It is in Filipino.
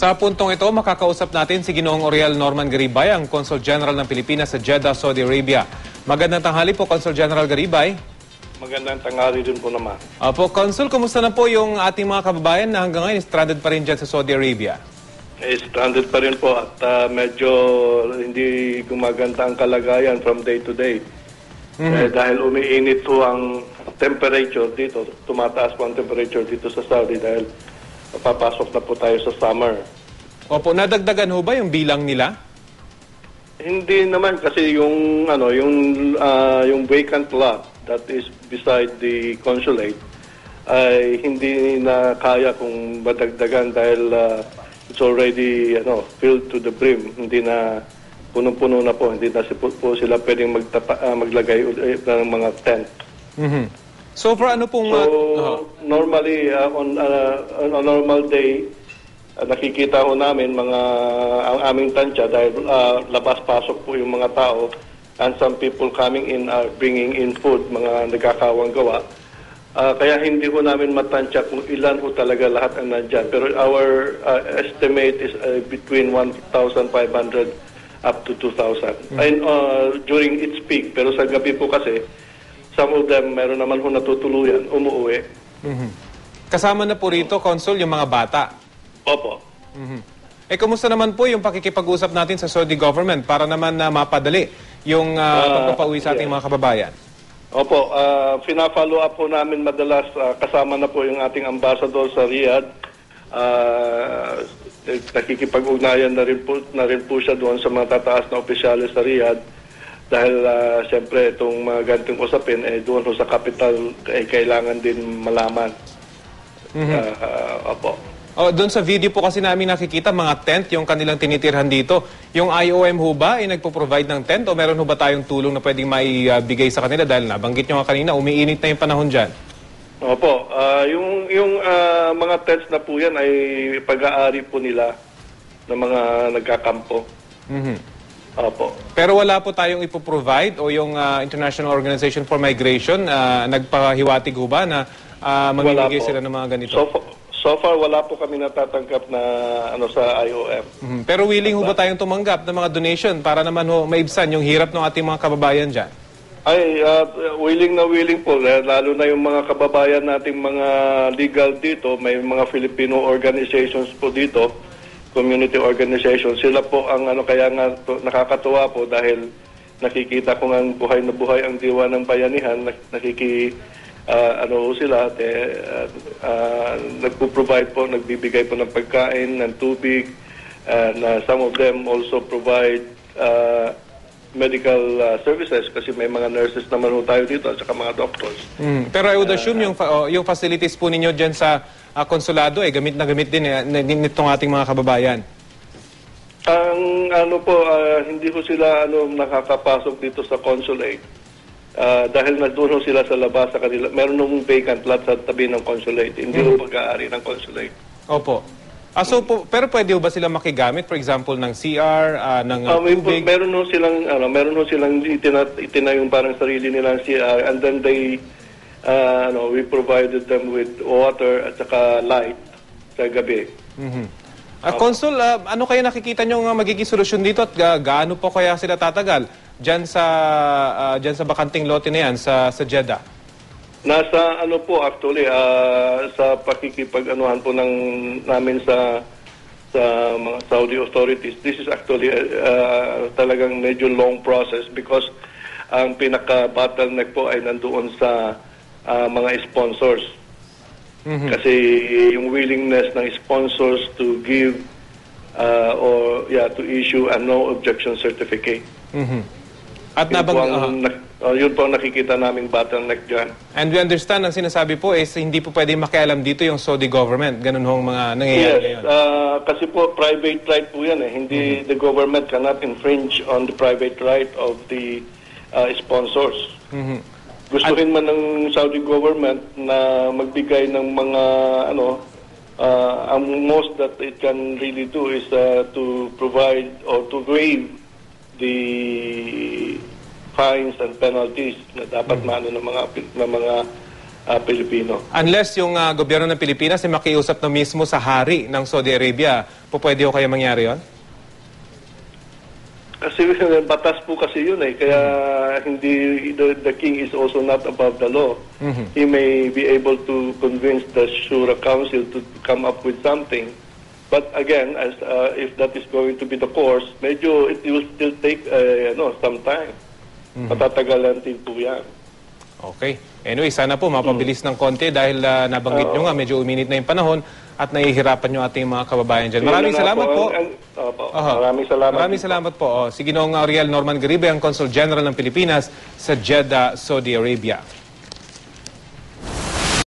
Sa puntong ito, makakausap natin si Ginoong Oriel Norman Garibay, ang Consul General ng Pilipinas sa Jeddah, Saudi Arabia. Magandang tanghali po, Consul General Garibay. Magandang tanghali din po naman. Opo, Consul, kumusta na po yung ating mga kababayan na hanggang ngayon stranded pa rin dyan sa Saudi Arabia? Stranded pa rin po at medyo hindi gumaganda ang kalagayan from day to day. Dahil umiinit po ang temperature dito, tumataas po ang temperature dito sa Saudi dahil papasok na po tayo sa summer. Opo, nadagdagan ho ba yung bilang nila? Hindi naman kasi yung vacant lot that is beside the consulate ay hindi na kaya kung madagdagan dahil it's already filled to the brim. Hindi na punong-puno na po, hindi na po sila pwedeng maglagay ng mga tent. So for ano pong... normally, on a normal day, nakikita ho namin ang aming tansya dahil labas-pasok po yung mga tao and some people coming in are bringing in food, mga nagkakawang gawa. Kaya hindi ho namin matansya kung ilan ho talaga lahat ang nandyan. Pero our estimate is between 1,500 up to 2,000. And during its peak, pero sa gabi po kasi, some of them, meron naman ho natutuluyan, umuwi. Kasama na po rito, Consul, yung mga bata? Opo. Kumusta naman po yung pakikipag-usap natin sa Saudi government para naman na mapadali yung pagpapauwi sa ating mga kababayan? Opo, pina-follow up po namin madalas, kasama na po yung ating ambassador sa Riyadh. Nakikipag-ugnayan na rin po siya doon sa mga tataas na opisyales sa Riyadh. Dahil siyempre itong mga ganitong usapin doon sa capital kailangan din malaman. Opo. Doon sa video po kasi namin nakikita mga tent yung kanilang tinitirhan dito. Yung IOM ho ba ay nagpo-provide ng tent o meron ho ba tayong tulong na pwedeng maibigay sa kanila dahil nabanggit nyo nga kanina umiinit na yung panahon dyan? Opo. Yung mga tents na po yan ay pag-aari po nila ng mga nagkakampo. Opo. Pero wala po tayong ipoprovide o yung International Organization for Migration nagpahiwatig ho ba na mamimigay sila ng mga ganito? So far, wala po kami natatanggap na sa IOM. Pero willing ho ba tayong tumanggap ng mga donation para naman ho maibsan yung hirap ng ating mga kababayan dyan? Ay, willing na willing po. Lalo na yung mga kababayan nating mga legal dito, may mga Filipino organizations po dito, community organization. Sila po ang kaya nga nakakatuwa po dahil nakikita ko ng buhay na buhay ang diwa ng bayanihan, sila nagpo-provide po, nagbibigay po ng pagkain, ng tubig, na some of them also provide medical services kasi may mga nurses naman po tayo dito at saka mga doctors. Pero I would assume yung facilities po ninyo dyan sa konsulado gamit na gamit din nitong ating mga kababayan. Ang hindi ko sila nakakapasok dito sa consulate. Dahil nandun sila sa labas sa kanila. Meron nung vacant lot sa tabi ng consulate. Hindi ko pag-aari ng consulate. Opo. Pero pwede ba sila makigamit, for example, ng CR, ng tubig? Meron silang itinayong parang sarili nilang CR and then we provided them with water at saka light sa gabi. Consul, ano kaya nakikita nyo magiging solusyon dito at gaano po kaya sila tatagal dyan sa bakanting lote na yan sa Jeddah? Nasa actually sa pakikipag-anuhan po namin sa mga Saudi authorities. This is actually talagang medyo long process because ang pinaka-bottleneck po ay nandoon sa mga sponsors. Kasi yung willingness ng sponsors to give to issue a no objection certificate. At yun po ang nakikita naming bottleneck dyan. And we understand, ang sinasabi po is hindi po pwede makialam dito yung Saudi government. Ganun hong mga nangyayari ngayon. Kasi po private right po yan. Hindi the government cannot infringe on the private right of the sponsors. Gustuhin man ng Saudi government na magbigay ng mga ang most that it can really do is to provide or to waive the fines and penalties na dapat maano ng mga Pilipino. Unless yung gobyerno ng Pilipinas ay makiusap na mismo sa hari ng Saudi Arabia, pwede ho kaya mangyari yun? Kasi batas po kasi yun kaya hindi the king is also not above the law. He may be able to convince the Shura Council to come up with something. But again, as if that is going to be the course, medyo it will still take some time. Matatagalan din po yan. Okay. Anyway, sana po mapabilis ng konti dahil nabanggit nyo nga medyo uminit na yung panahon at nahihirapan nyo ating mga kababayan dyan. Maraming salamat po. Maraming salamat. Maraming salamat po. Si Ginoong Ariel Norman Garibay, ang Consul General ng Pilipinas sa Jeddah, Saudi Arabia.